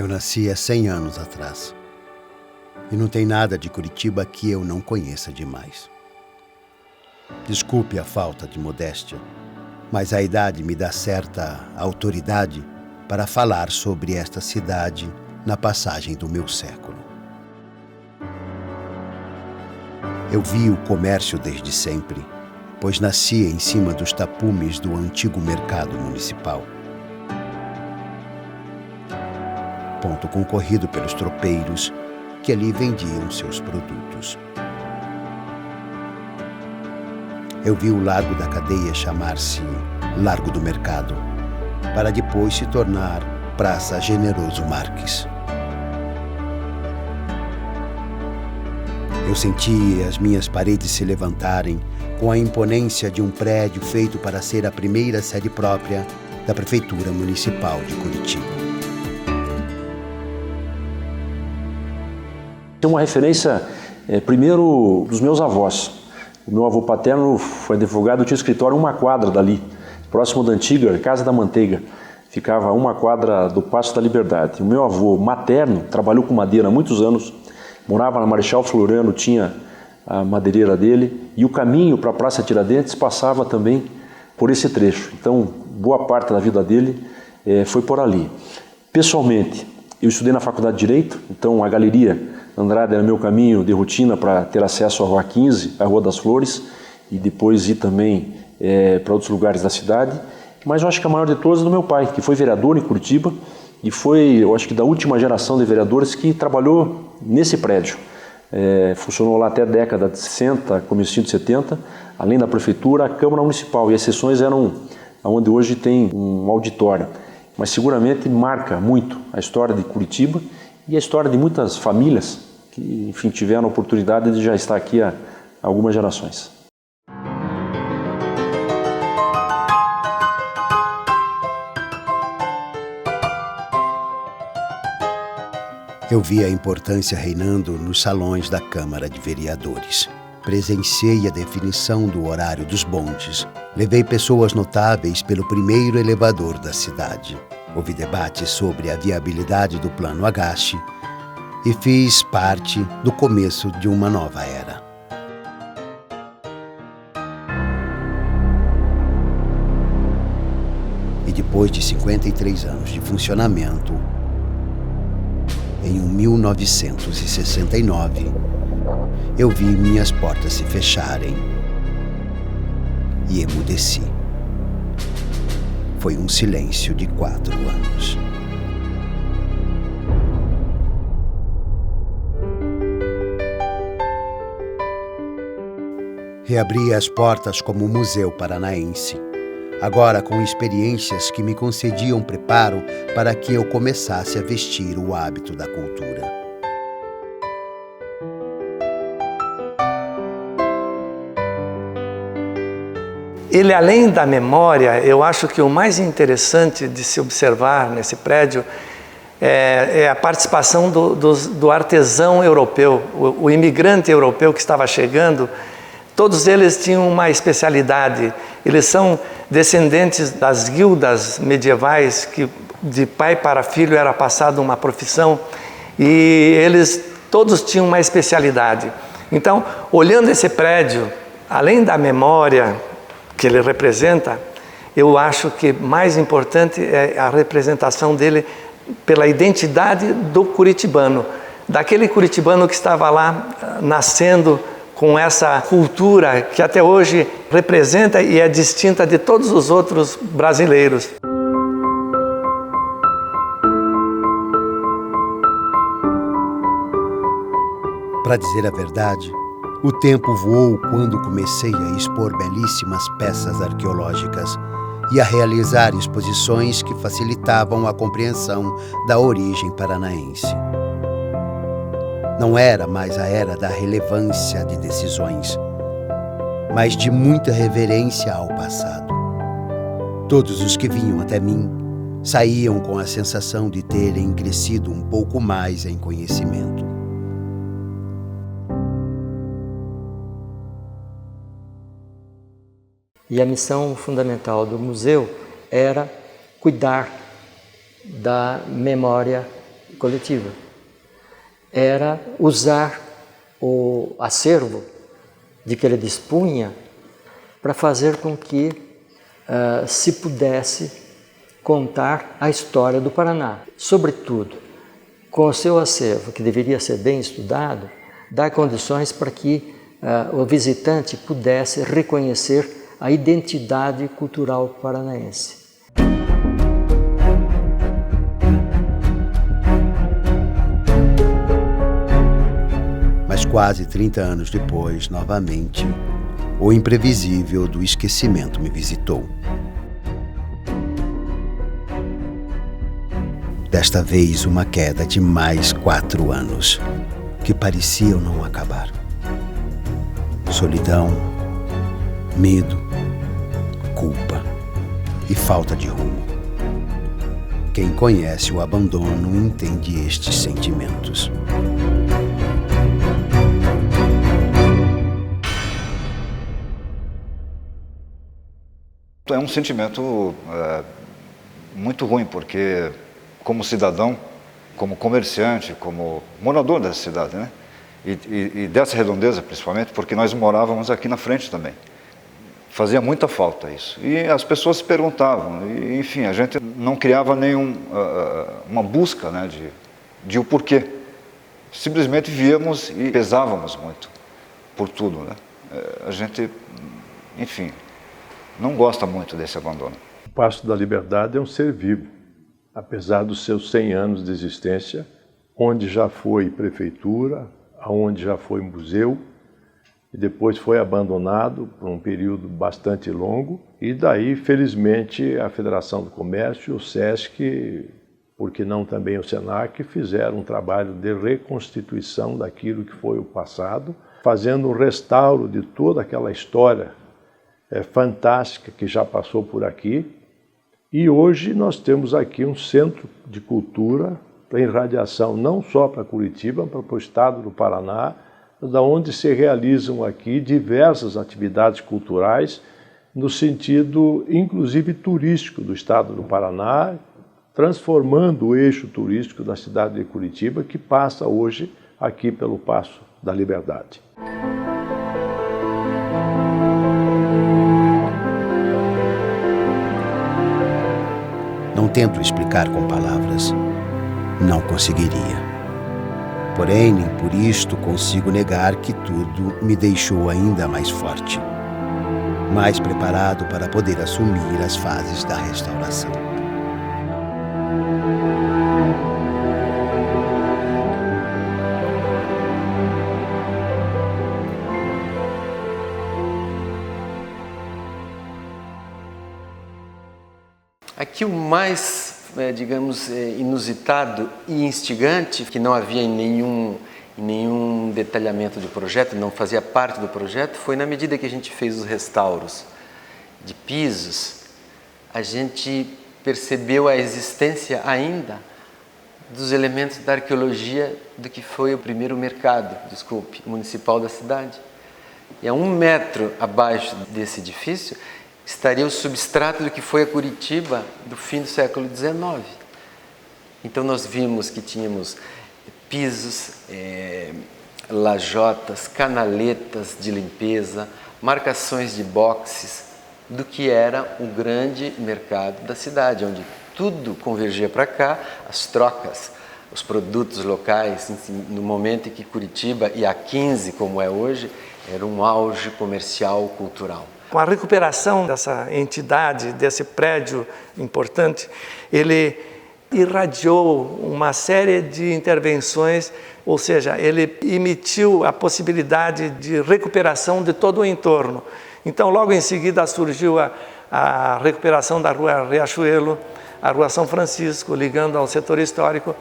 Eu nasci há 100 anos atrás. E não tem nada de Curitiba que eu não conheça demais. Desculpe a falta de modéstia, mas a idade me dá certa autoridade para falar sobre esta cidade na passagem do meu século. Eu vi o comércio desde sempre, pois nasci em cima dos tapumes do antigo mercado municipal. Ponto concorrido pelos tropeiros que ali vendiam seus produtos. Eu vi o largo da cadeia chamar-se Largo do Mercado, para depois se tornar Praça Generoso Marques. Eu senti as minhas paredes se levantarem com a imponência de um prédio feito para ser a primeira sede própria da Prefeitura Municipal de Curitiba. Tem uma referência, primeiro, dos meus avós. O meu avô paterno foi advogado, tinha escritório uma quadra dali, próximo da antiga Casa da Manteiga. Ficava uma quadra do Paço da Liberdade. O meu avô materno trabalhou com madeira há muitos anos, morava na Marechal Floriano, tinha a madeireira dele, e o caminho para a Praça Tiradentes passava também por esse trecho. Então, boa parte da vida dele foi por ali. Pessoalmente, eu estudei na Faculdade de Direito, então a Galeria Andrade era meu caminho de rotina para ter acesso à Rua 15, à Rua das Flores, e depois ir também para outros lugares da cidade. Mas eu acho que a maior de todas é do meu pai, que foi vereador em Curitiba e foi, eu acho que da última geração de vereadores que trabalhou nesse prédio. Funcionou lá até a década de 60, comecinho de 70, além da prefeitura, a Câmara Municipal, e as sessões eram onde hoje tem um auditório. Mas seguramente marca muito a história de Curitiba e a história de muitas famílias que, enfim, tiveram a oportunidade de já estar aqui há algumas gerações. Eu vi a importância reinando nos salões da Câmara de Vereadores. Presenciei a definição do horário dos bondes. Levei pessoas notáveis pelo primeiro elevador da cidade. Houve debates sobre a viabilidade do Plano Agache e fiz parte do começo de uma nova era. E depois de 53 anos de funcionamento, em 1969, eu vi minhas portas se fecharem e emudeci. Foi um silêncio de 4 anos. Reabri as portas como Museu Paranaense, agora com experiências que me concediam preparo para que eu começasse a vestir o hábito da cultura. Ele, além da memória, eu acho que o mais interessante de se observar nesse prédio é a participação do artesão europeu, o imigrante europeu que estava chegando. Todos eles tinham uma especialidade. Eles são descendentes das guildas medievais, que de pai para filho era passado uma profissão, e eles todos tinham uma especialidade. Então, olhando esse prédio, além da memória que ele representa, eu acho que mais importante é a representação dele pela identidade do curitibano, daquele curitibano que estava lá nascendo com essa cultura que até hoje representa e é distinta de todos os outros brasileiros. Para dizer a verdade, o tempo voou quando comecei a expor belíssimas peças arqueológicas e a realizar exposições que facilitavam a compreensão da origem paranaense. Não era mais a era da relevância de decisões, mas de muita reverência ao passado. Todos os que vinham até mim saíam com a sensação de terem crescido um pouco mais em conhecimento. E a missão fundamental do museu era cuidar da memória coletiva. Era usar o acervo de que ele dispunha para fazer com que se pudesse contar a história do Paraná. Sobretudo, com o seu acervo, que deveria ser bem estudado, dar condições para que o visitante pudesse reconhecer a identidade cultural paranaense. Mas quase 30 anos depois, novamente, o imprevisível do esquecimento me visitou. Desta vez, uma queda de mais 4 anos, que pareciam não acabar. Solidão, medo, culpa e falta de rumo. Quem conhece o abandono entende estes sentimentos. É um sentimento muito ruim, porque como cidadão, como comerciante, como morador dessa cidade, né? E dessa redondeza principalmente, porque nós morávamos aqui na frente também. Fazia muita falta isso. E as pessoas se perguntavam, e, enfim, a gente não criava uma busca, né, de o porquê. Simplesmente víamos e pesávamos muito por tudo, né? A gente, enfim, não gosta muito desse abandono. O Paço da Liberdade é um ser vivo, apesar dos seus 100 anos de existência, onde já foi prefeitura, onde já foi museu, e depois foi abandonado por um período bastante longo, e daí, felizmente, a Federação do Comércio, o SESC, por que não também o SENAC, fizeram um trabalho de reconstituição daquilo que foi o passado, fazendo um restauro de toda aquela história fantástica que já passou por aqui. E hoje nós temos aqui um centro de cultura para irradiação não só para Curitiba, mas para o estado do Paraná, da onde se realizam aqui diversas atividades culturais no sentido, inclusive, turístico do estado do Paraná, transformando o eixo turístico da cidade de Curitiba, que passa hoje aqui pelo Paço da Liberdade. Não tento explicar com palavras. Não conseguiria. Porém, nem por isto consigo negar que tudo me deixou ainda mais forte, mais preparado para poder assumir as fases da restauração. Aqui o mais, digamos, inusitado e instigante, que não havia em nenhum detalhamento do projeto, não fazia parte do projeto, foi na medida que a gente fez os restauros de pisos, a gente percebeu a existência ainda dos elementos da arqueologia do que foi o primeiro mercado, municipal da cidade. E a 1 metro abaixo desse edifício estaria o substrato do que foi a Curitiba do fim do século XIX. Então nós vimos que tínhamos pisos, lajotas, canaletas de limpeza, marcações de boxes do que era o grande mercado da cidade, onde tudo convergia para cá, as trocas, os produtos locais, no momento em que Curitiba e a 15, como é hoje, era um auge comercial, cultural. Com a recuperação dessa entidade, desse prédio importante, ele irradiou uma série de intervenções, ou seja, ele emitiu a possibilidade de recuperação de todo o entorno. Então, logo em seguida, surgiu a recuperação da Rua Riachuelo, a Rua São Francisco, ligando ao setor histórico.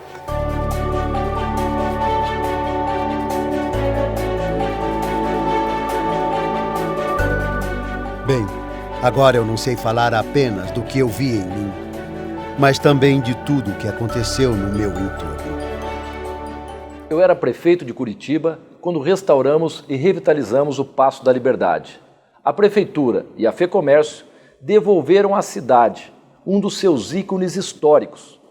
Bem, agora eu não sei falar apenas do que eu vi em mim, mas também de tudo o que aconteceu no meu entorno. Eu era prefeito de Curitiba quando restauramos e revitalizamos o Paço da Liberdade. A Prefeitura e a FEComércio devolveram à cidade um dos seus ícones históricos,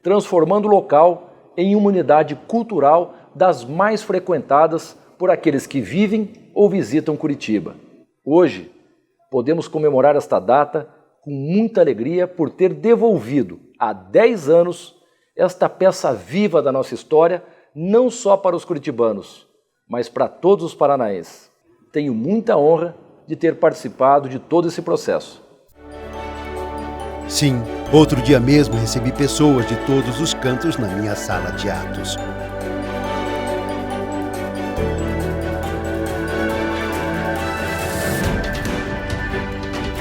transformando o local em uma unidade cultural das mais frequentadas por aqueles que vivem ou visitam Curitiba. Hoje, podemos comemorar esta data com muita alegria por ter devolvido, há 10 anos, esta peça viva da nossa história, não só para os curitibanos, mas para todos os paranaenses. Tenho muita honra de ter participado de todo esse processo. Sim, outro dia mesmo recebi pessoas de todos os cantos na minha sala de atos.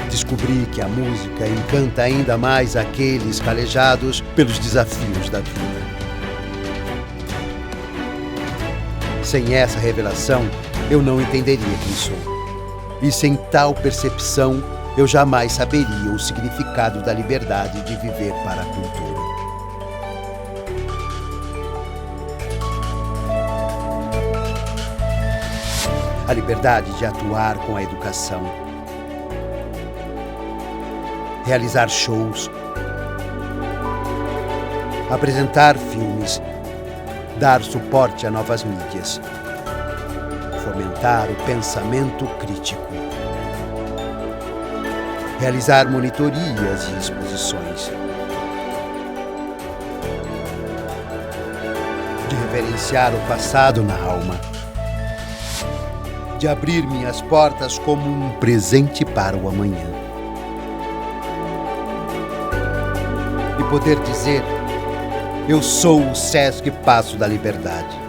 Descobri que a música encanta ainda mais aqueles calejados pelos desafios da vida. Sem essa revelação, eu não entenderia quem sou. E sem tal percepção, eu jamais saberia o significado da liberdade de viver para a cultura. A liberdade de atuar com a educação, realizar shows, apresentar filmes, dar suporte a novas mídias, fomentar o pensamento crítico, realizar monitorias e exposições, de reverenciar o passado na alma, de abrir minhas portas como um presente para o amanhã. E poder dizer: eu sou o Sesc Paço da Liberdade.